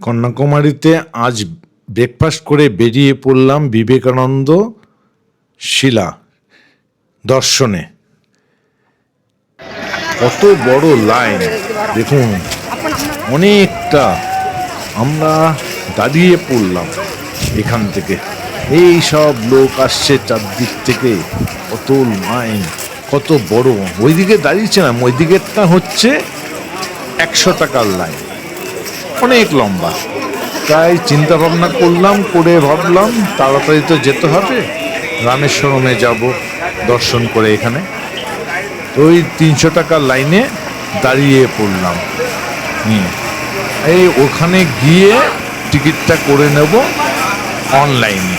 কন্যাকুমারীতে আজ ব্রেকফাস্ট করে বেরিয়ে পড়লাম বিবেকানন্দ শিলা দর্শনে। কত বড় লাইন দেখুন, অনেকটা। আমরা দাঁড়িয়ে পড়লাম এখান থেকে, এই সব লোক আসছে চারদিক থেকে। কত লাইন, কত বড়। ওইদিকে দাঁড়িয়েছিলাম, ওই দিকেরটা হচ্ছে 100 টাকার লাইন, অনেক লম্বা। তাই চিন্তা ভাবনা করলাম, করে ভাবলাম তাড়াতাড়ি তো যেতে হবে, রামেশ্বরমে যাব দর্শন করে। এখানে ওই 300 টাকার লাইনে দাঁড়িয়ে পড়লাম। এই ওখানে গিয়ে টিকিটটা করে নেব অনলাইনে।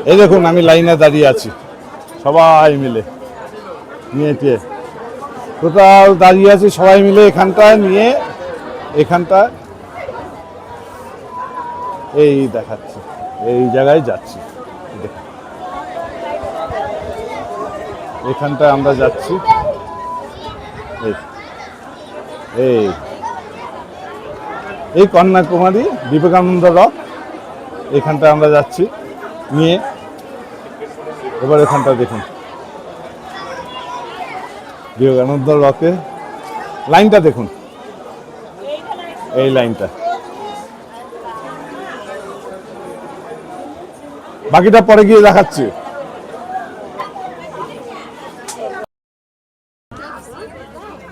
এই দেখুন, আমি লাইনে দাঁড়িয়ে আছি, সবাই মিলে নিয়ে টোটাল দাঁড়িয়ে আছি সবাই মিলে এখানটায় নিয়ে। এখানটা এই দেখাচ্ছি, এই জায়গায় যাচ্ছি। এখানটায় আমরা যাচ্ছি, এই এই কন্যাকুমারী বিবেকানন্দ রক, এখানটায় আমরা যাচ্ছি নিয়ে। এবার এখানটা দেখুন, বিবেকানন্দ রকে লাইনটা দেখুন, এই লাইনটা। বাকিটা পরে গিয়ে দেখাচ্ছি।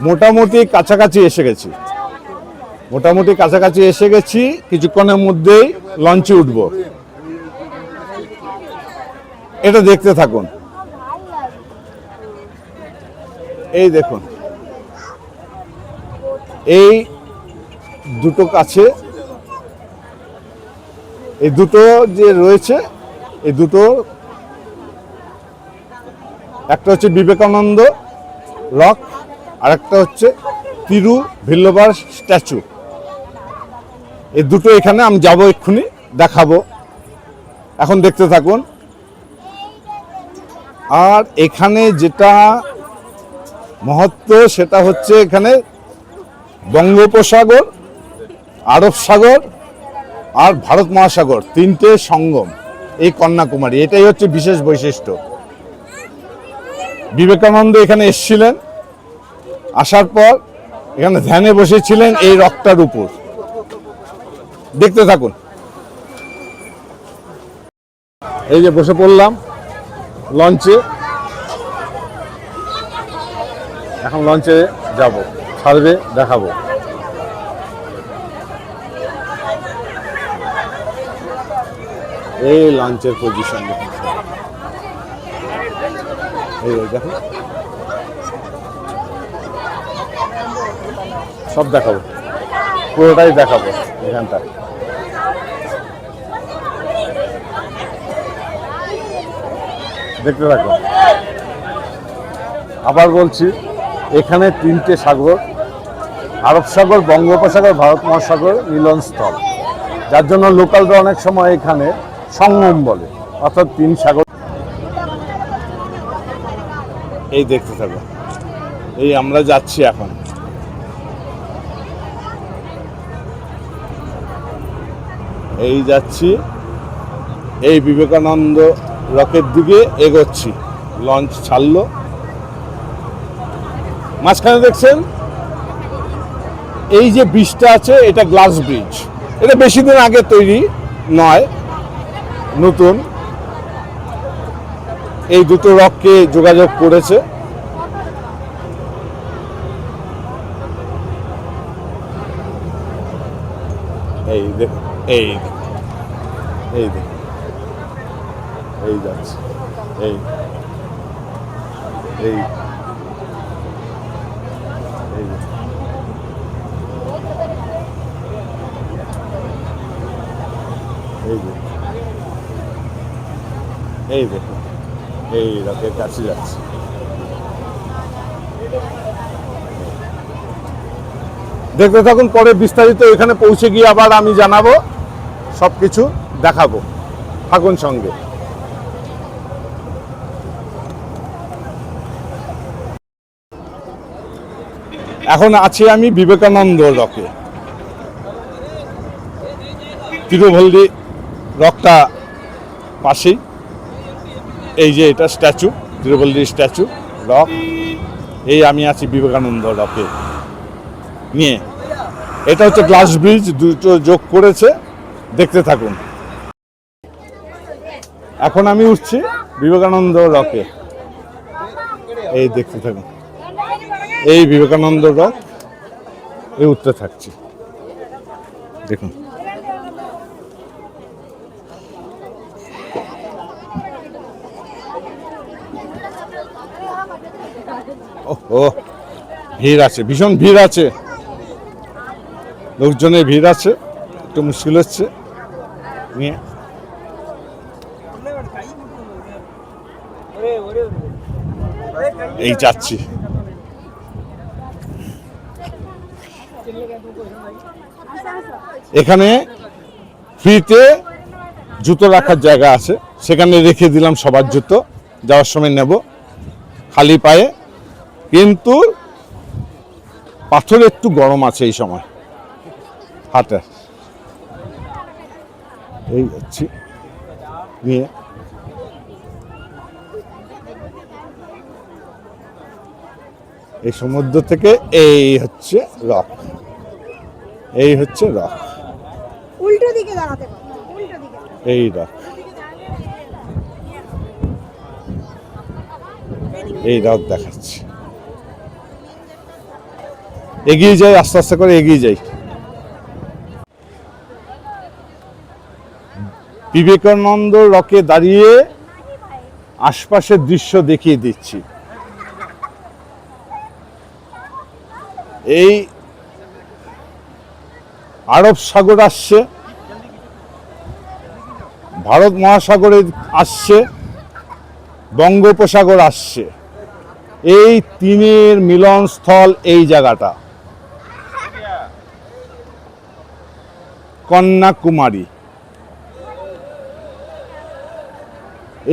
মোটামুটি কাছাকাছি এসে গেছি, কিছুক্ষণের মধ্যেই লঞ্চে উঠবো। এটা দেখতে থাকুন। এই দেখুন, এই দুটো কাছে, এই দুটো যে রয়েছে, এই দুটো, একটা হচ্ছে বিবেকানন্দ রক, আর একটা হচ্ছে তিরুভিল্লুভার স্ট্যাচু। এই দুটো এখানে আমি যাবো, এক্ষুনি দেখাবো, এখন দেখতে থাকুন। আর এখানে যেটা মহত্ব সেটা হচ্ছে, এখানে বঙ্গোপসাগর, আরব সাগর আর ভারত মহাসাগর, তিনটে সঙ্গম এই কন্যাকুমারী। এটাই হচ্ছে বিশেষ বৈশিষ্ট্য। বিবেকানন্দ এখানে এসেছিলেন, আসার পর এখানে ধ্যানে বসেছিলেন এই রকটার উপর। দেখতে থাকুন। এই যে বসে পড়লাম লঞ্চে, এখন লঞ্চে যাব, ছাড়বে, দেখাবো। এই লঞ্চের পজিশন দেখুন, এই দেখুন, সব দেখাবো, পুরোটাই দেখাবো এখানটা। দেখতে থাকুন। আবার বলছি, এখানে তিনটে সাগর, আরব সাগর, বঙ্গোপসাগর, ভারত মহাসাগর মিলনস্থল, যার জন্য লোকালরা অনেক সময় এখানে সঙ্গম বলে, অর্থাৎ তিন সাগর। এই দেখতে থাকো, এই আমরা যাচ্ছি এখন। এই যাচ্ছি, এই বিবেকানন্দ রকের দিকে এগোচ্ছি। লঞ্চ ছাড়লো, মাঝখানে দেখছেন এই যে ব্রিজটা আছে, এটা গ্লাস ব্রিজ। এটা বেশি দিন আগে তৈরি নয়, নতুন। এই দুটো রককে যোগাযোগ করেছে। এই দেখুন, এই এই দেখুন, এই যাচ্ছে, এই এই এই দেখুন, এই রকের কাছে যাচ্ছে। দেখতে থাকুন, পরে বিস্তারিত এখানে পৌঁছে গিয়ে আবার আমি জানাবো, সবকিছু দেখাবো, থাকুন সঙ্গে। এখন আছি আমি বিবেকানন্দ রকে। তিরুভল্লি রকটা পাশেই, এই যে এটা স্ট্যাচু, তিরুভল্লি স্ট্যাচু রক। এই আমি আছি বিবেকানন্দ রকে নিয়ে। এটা হচ্ছে গ্লাস ব্রিজ, দুটো যোগ করেছে, দেখতে থাকুন। এখন আমি উঠছি বিবেকানন্দ রকে, এই দেখতে থাকুন। এই বিবেকানন্দ রক, এই উঠতে থাকছি, দেখুন। ও ভিড় আছে, ভীষণ ভিড় আছে, লোকজনের ভিড় আছে, একটু মুশকিল হচ্ছে নিয়ে। এই যাচ্ছি। এখানে ফ্রিতে জুতো রাখার জায়গা আছে, সেখানে রেখে দিলাম সবার জুতো, যাওয়ার সময় নেব খালি পায়ে। কিন্তু পাথর একটু গরম আছে এই সময় হাতে। এই যাচ্ছি নিয়ে। এই সমুদ্র থেকে এই হচ্ছে রক, এই হচ্ছে রক, উল্টো দিকে দাঁড়াতে পারো, উল্টো দিকে। এই রক, এই রক দেখাচ্ছি। এগিয়ে যাই, আস্তে আস্তে করে এগিয়ে যাই। বিবেকানন্দ রকে দাঁড়িয়ে আশপাশের দৃশ্য দেখিয়ে দিচ্ছি। এই আরব সাগর আসছে, ভারত মহাসাগরে আসছে, বঙ্গোপসাগর আসছে, এই তিনের মিলনস্থল এই জায়গাটা কন্যাকুমারী।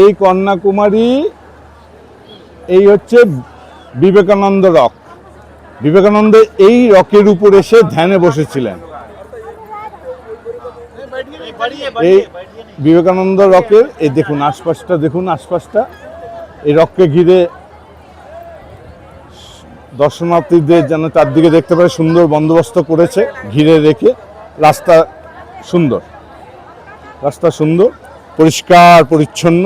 এই কন্যাকুমারী, এই হচ্ছে বিবেকানন্দ রক। বিবেকানন্দ এই রকের উপর এসে ধ্যানে বসেছিলেন। এই বিবেকানন্দ রকের এই দেখুন আশপাশটা, দেখুন আশপাশটা, এই রককে ঘিরে দর্শনার্থীদের যেন চারদিকে দেখতে পারে সুন্দর বন্দোবস্ত করেছে, ঘিরে রেখে। রাস্তা সুন্দর, রাস্তা সুন্দর, পরিষ্কার পরিচ্ছন্ন,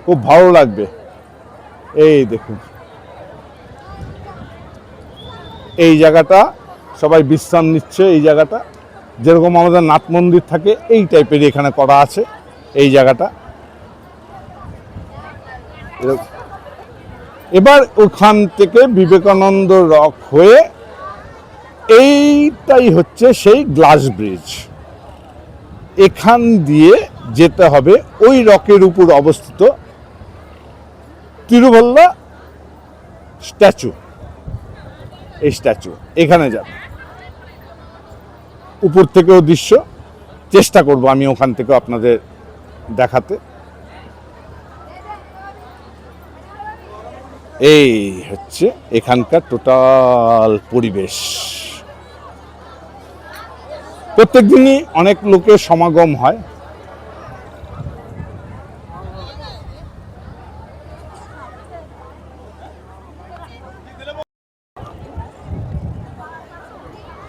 খুব ভালো লাগবে। এই দেখুন এই জায়গাটা সবাই বিশ্রাম নিচ্ছে। এই জায়গাটা যেরকম আমাদের নাট মন্দির থাকে এই টাইপের এখানে করা আছে এই জায়গাটা। এবার ওখান থেকে বিবেকানন্দ রক হয়ে এইটাই হচ্ছে সেই গ্লাস ব্রিজ। এখান দিয়ে যেতে হবে ওই রকের উপর অবস্থিত তিরুভল্লা স্ট্যাচু। এই স্ট্যাচু এখানে যাবে, উপর থেকেও দৃশ্য চেষ্টা করব আমি ওখান থেকে আপনাদের দেখাতে। এই হচ্ছে এখানকার টোটাল পরিবেশ। প্রত্যেক দিনই অনেক লোকের সমাগম হয়।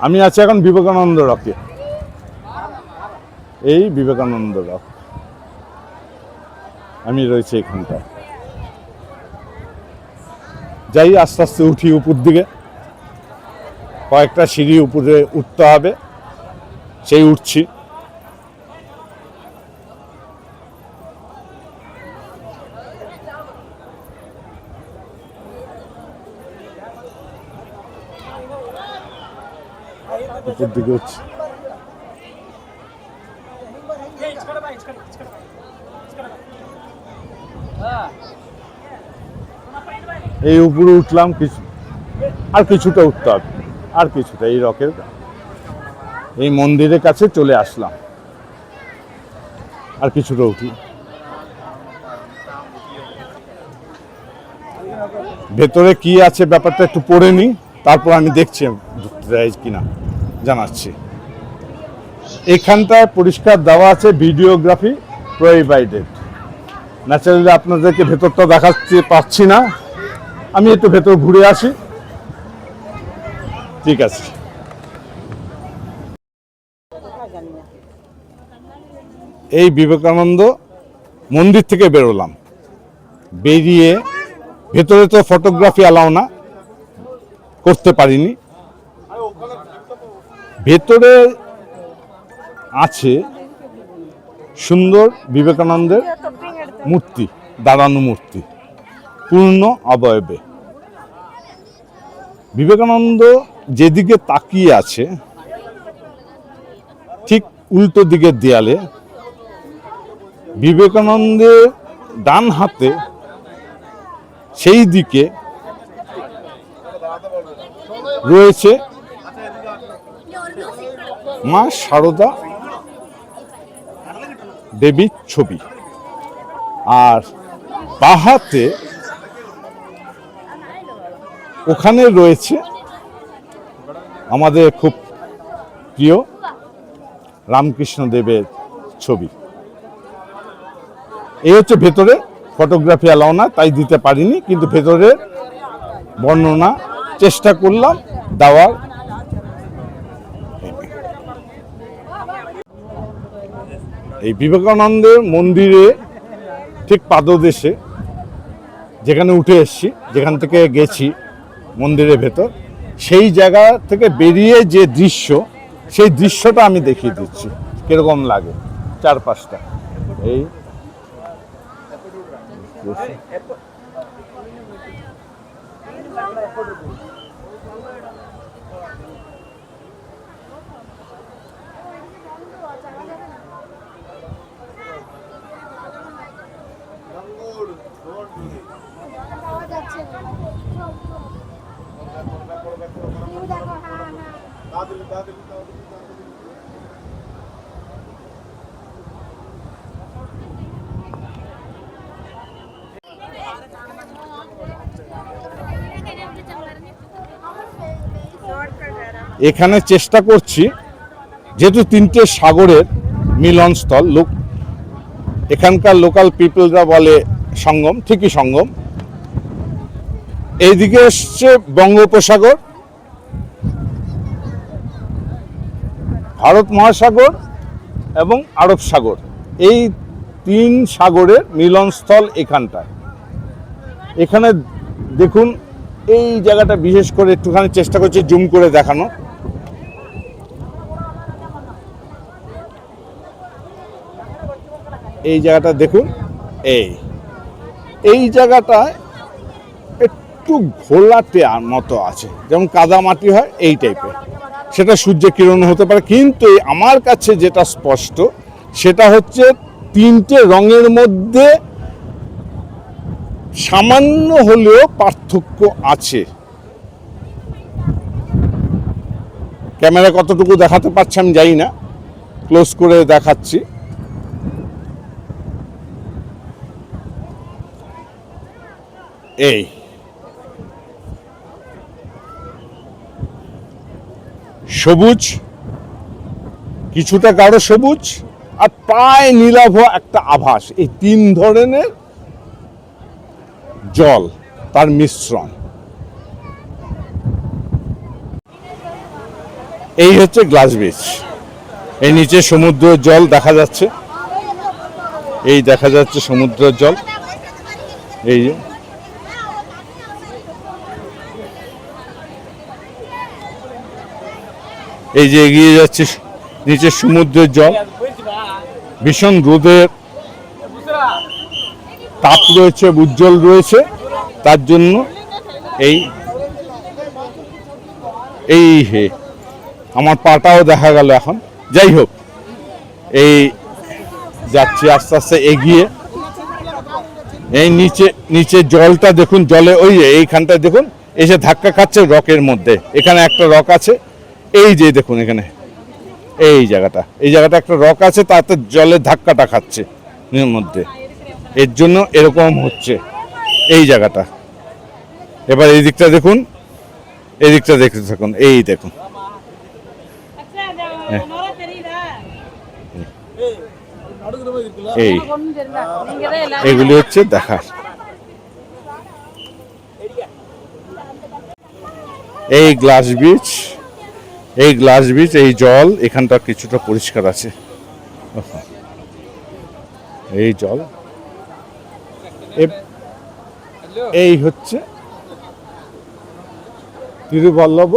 আমি আছি এখন বিবেকানন্দ রকে, এই বিবেকানন্দ রক আমি রয়েছে এখানটায়। যাই আস্তে আস্তে উঠি উপর দিকে, কয়েকটা সিঁড়ি উপরে উঠতে হবে, সেই উঠছি। উপর দিকে উঠছি। এই উপরে উঠলাম, কিছু আর কিছুটা উঠতে হবে, আর কিছুটা এই রকের এই মন্দিরের কাছে চলে আসলাম, আর কিছুটা উঠি। ভেতরে কি আছে ব্যাপারটা একটু পড়ে নিই। তারপর আমি দেখছি ঢুকতে দেয় কিনা, জানাচ্ছি। এখানটায় পরিষ্কার দেওয়া আছে ভিডিওগ্রাফি প্রহিবিটেড। ন্যাচারালি আপনাদেরকে ভেতরটা দেখাতে পাচ্ছি না, আমি একটু ভেতর ঘুরে আসি। ঠিক আছে। এই বিবেকানন্দ মন্দির থেকে বেরোলাম, বেরিয়ে ভেতরে তো ফটোগ্রাফি অ্যালাউ না, করতে পারিনি। ভেতরে আছে সুন্দর বিবেকানন্দের মূর্তি, দাঁড়ানো মূর্তি, পূর্ণ অবয়বে। বিবেকানন্দ যেদিকে তাকিয়ে আছে ঠিক উল্টো দিকের দেয়ালে বিবেকানন্দের ডান হাতে সেই দিকে রয়েছে মা সারদা দেবীর ছবি, আর বাঁ হাতে ওখানে রয়েছে আমাদের খুব প্রিয় রামকৃষ্ণ দেবের ছবি। এই হচ্ছে ভেতরে, ফটোগ্রাফি অ্যালাউ না তাই দিতে পারিনি, কিন্তু ভেতরে বর্ণনা চেষ্টা করলাম দেওয়ার। এই বিবেকানন্দের মন্দিরে ঠিক পাদদেশে যেখানে উঠে এসেছি, যেখান থেকে গেছি মন্দিরের ভেতর, সেই জায়গা থেকে বেরিয়ে যে দৃশ্য, সেই দৃশ্যটা আমি দেখিয়ে দিচ্ছি কিরকম লাগে চারপাশটা। এই এখানে চেষ্টা করছি, যেহেতু তিনটে সাগরের মিলনস্থল, এখানকার লোকাল পিপলরা বলে সঙ্গম, ঠিকই সঙ্গম। এইদিকে এসছে বঙ্গোপসাগর, ভারত মহাসাগর এবং আরব সাগর, এই তিন সাগরের মিলনস্থল এখানটায়। এখানে দেখুন এই জায়গাটা বিশেষ করে একটুখানি চেষ্টা করছি জুম করে দেখানো। এই জায়গাটা দেখুন, এই জায়গাটায় একটু ঘোলাটে মতো আছে, যেমন কাদা মাটি হয় এই টাইপের, সেটা সূর্যের কিরণ হতে পারে। কিন্তু আমার কাছে যেটা স্পষ্ট সেটা হচ্ছে তিনটে রঙের মধ্যে সামান্য হলেও পার্থক্য আছে। ক্যামেরা কতটুকু দেখাতে পারছে আমি জানি না, ক্লোজ করে দেখাচ্ছি। এই সবুজ, কিছুটা গাঢ় সবুজ, আর প্রায় নীলাভ একটা আভাস, এই তিন ধরনের জল, তার মিশ্রণ। এই হচ্ছে গ্লাস বিচ। এই নিচে সমুদ্রের জল দেখা যাচ্ছে, এই দেখা যাচ্ছে সমুদ্রের জল। এই যে এগিয়ে যাচ্ছে, নিচে সমুদ্রের জল, ভীষণ রোদের তাপ রয়েছে, উজ্জ্বল রয়েছে, তার জন্য আমার পাটাও দেখা গেল এখন। যাই হোক, এই যাচ্ছি আস্তে আস্তে এগিয়ে। এই নিচে জলটা দেখুন, জলে ওই এইখানটায় দেখুন এসে ধাক্কা খাচ্ছে রকের মধ্যে। এখানে একটা রক আছে, এই যে দেখুন এখানে এই জায়গাটা একটা রক আছে, তাতে জলের ধাক্কাটা খাচ্ছে মধ্যে, এর জন্য এরকম হচ্ছে এই জায়গাটা। এবার এই দিকটা দেখুন, এই দিকটা দেখতে থাকুন, এই দেখুন এই এগুলি হচ্ছে দেখার। এই গ্লাস ব্রিজ, এই জল এখানটা কিছুটা পরিষ্কার আছে, এই জল। এই হচ্ছে তিরুবল্লভ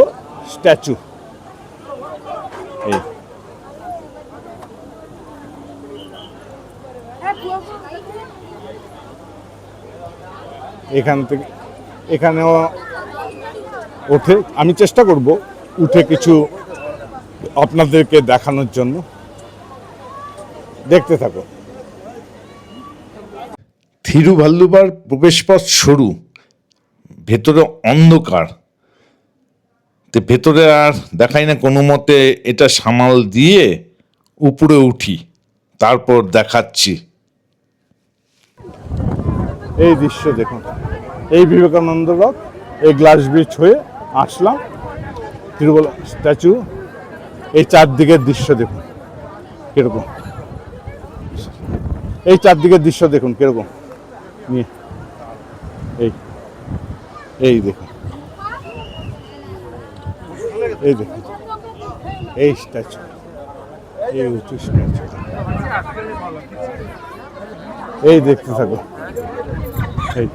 স্ট্যাচু। এই এখান থেকে এখানেও ওঠে, আমি চেষ্টা করব উঠে কিছু আপনাদেরকে দেখানোর জন্য, দেখতে থাকো। থিরুভাল্লুভার প্রবেশপথ সরু, ভেতরে অন্ধকার, তো ভেতরে আর দেখাই না, কোনো মতে এটা সামাল দিয়ে উপরে উঠি, তারপর দেখাচ্ছি। এই দৃশ্য দেখুন, এই বিবেকানন্দ রক, এই গ্লাস ব্রিজ হয়ে আসলাম তিরুবল্লভ স্ট্যাচু। এই চারদিকের দৃশ্য দেখুন কিরকম, এই চারদিকের দৃশ্য দেখুন কিরকম নিয়ে, এই দেখুন, এই দেখুন, এই স্ট্যাচু, এই উঁচু স্ট্যাচু, এই দেখতে থাকো। এই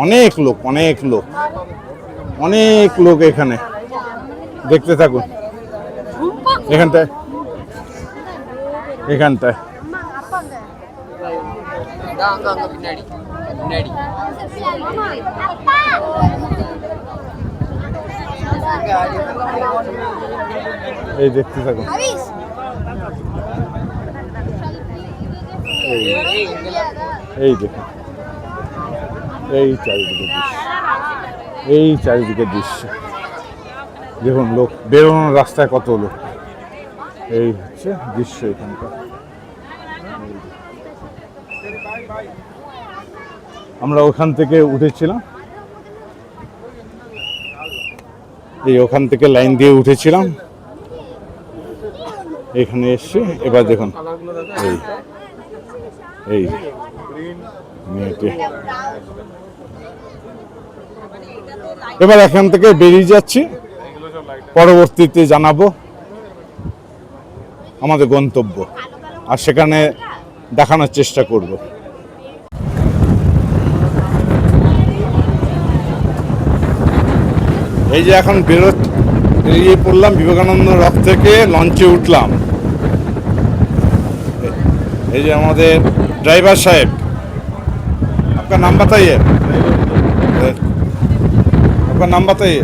অনেক লোক এখানে, দেখতে থাকুন। এখানটায় এই দেখতে থাকুন। এই দেখুন, এই চারিদিকে দৃশ্য দেখুন, লোক বেরোনোর রাস্তায় কত লোক, এই হচ্ছে দৃশ্য এখানকার। আমরা ওখান থেকে উঠেছিলাম, ওখান থেকে লাইন দিয়ে উঠেছিলাম, এখানে এসছি। এবার দেখুন এই মেয়েটি, এবার এখান থেকে বেরিয়ে যাচ্ছি, পরবর্তীতে জানাবো আমাদের গন্তব্য, আর সেখানে দেখানোর চেষ্টা করব। এই যে এখন বেরিয়ে পড়লাম বিবেকানন্দ রক থেকে, লঞ্চে উঠলাম। এই যে আমাদের ড্রাইভার সাহেব, আপনার নাম बताइए, আপনার নাম बताइए।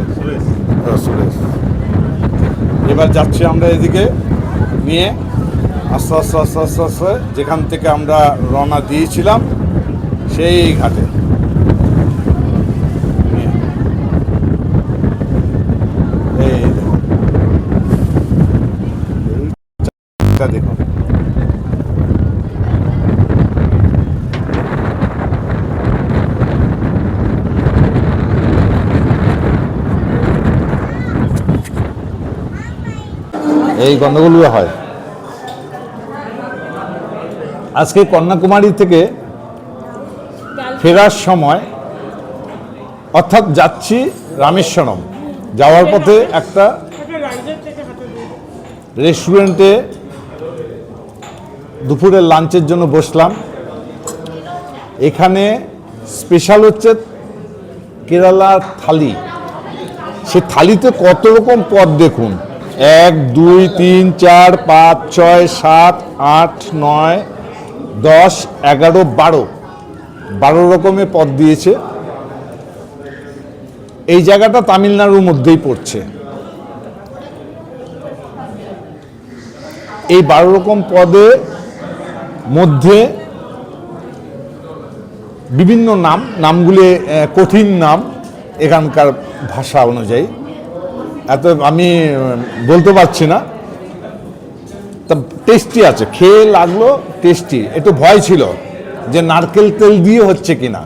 এবার যাচ্ছি আমরা এদিকে নিয়ে, আস্তে আস্তে আস্তে আস্তে আস্তে যেখান থেকে আমরা রওনা দিয়েছিলাম সেই ঘাটে। দেখুন, এই গন্ডগোলগুলো হয়। আজকে কন্যাকুমারী থেকে ফেরার সময়, অর্থাৎ যাচ্ছি রামেশ্বরম, যাওয়ার পথে একটা রেস্টুরেন্টে দুপুরের লাঞ্চের জন্য বসলাম। এখানে স্পেশাল হচ্ছে কেরালা থালি। সে থালিতে কত রকম পদ দেখুন, 1 2 3 4 5 6 7 8 9 10 11 12 রকমের পদ দিয়েছে। এই জায়গাটা তামিলনাড়ুর মধ্যেই পড়ছে। এই 12 রকম পদের মধ্যে বিভিন্ন নামগুলি কঠিন নাম এখানকার ভাষা অনুযায়ী, এত আমি বলতে পারছি না। তা টেস্টি আছে, খেয়ে লাগলো টেস্টি, একটু ভয় ছিল যে নারকেল তেল দিয়ে হচ্ছে কিনা।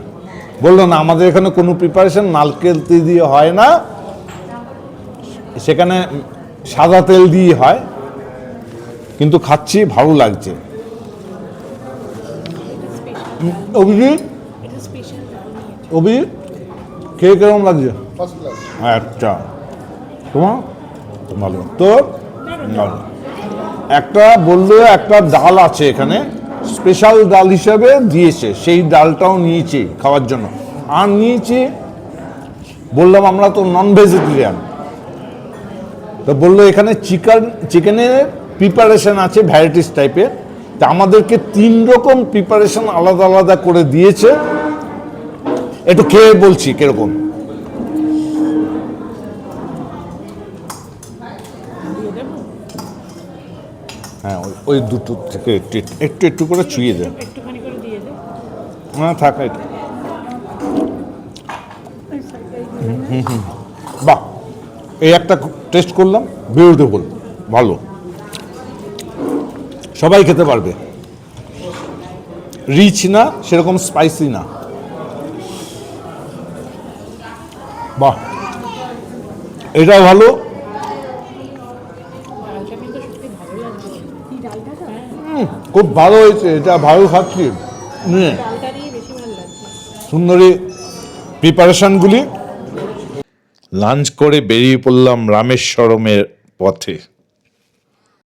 বললো না, আমাদের এখানে কোনো প্রিপারেশন নারকেল তেল দিয়ে হয় না, সেখানে সাদা তেল দিয়ে হয়। কিন্তু খাচ্ছি, ভালো লাগছে। অভিজিৎ, অভিজিৎ খেয়ে কেমন লাগছে? আচ্ছা, তোমার ভালো তো ভালো। একটা বললো একটা ডাল আছে এখানে, স্পেশাল ডাল হিসাবে দিয়েছে, সেই ডালটাও নিয়েছি খাওয়ার জন্য। আর নিয়েছি, বললাম আমরা তো নন ভেজিটেরিয়ান, তো বললো এখানে চিকেনের প্রিপারেশন আছে ভ্যারাইটিস টাইপের। তা আমাদেরকে 3 রকম প্রিপারেশন আলাদা আলাদা করে দিয়েছে। একটু খেয়ে বলছি কিরকম। হ্যাঁ, ওই দুটো থেকে একটু একটু করে ছুঁয়ে দেন। হ্যাঁ, থাক এটা। বাহ, এই একটা টেস্ট করলাম, বিউটিফুল, ভালো, সবাই খেতে পারবে। রিচ না, সেরকম স্পাইসি না। বাহ, এটা ভালো। খুব ভালো হয়েছে, এটা ভালো খাচ্ছি। সুন্দরী প্রিপারেশনগুলি। লাঞ্চ করে বেরিয়ে পড়লাম রামেশ্বরমের পথে।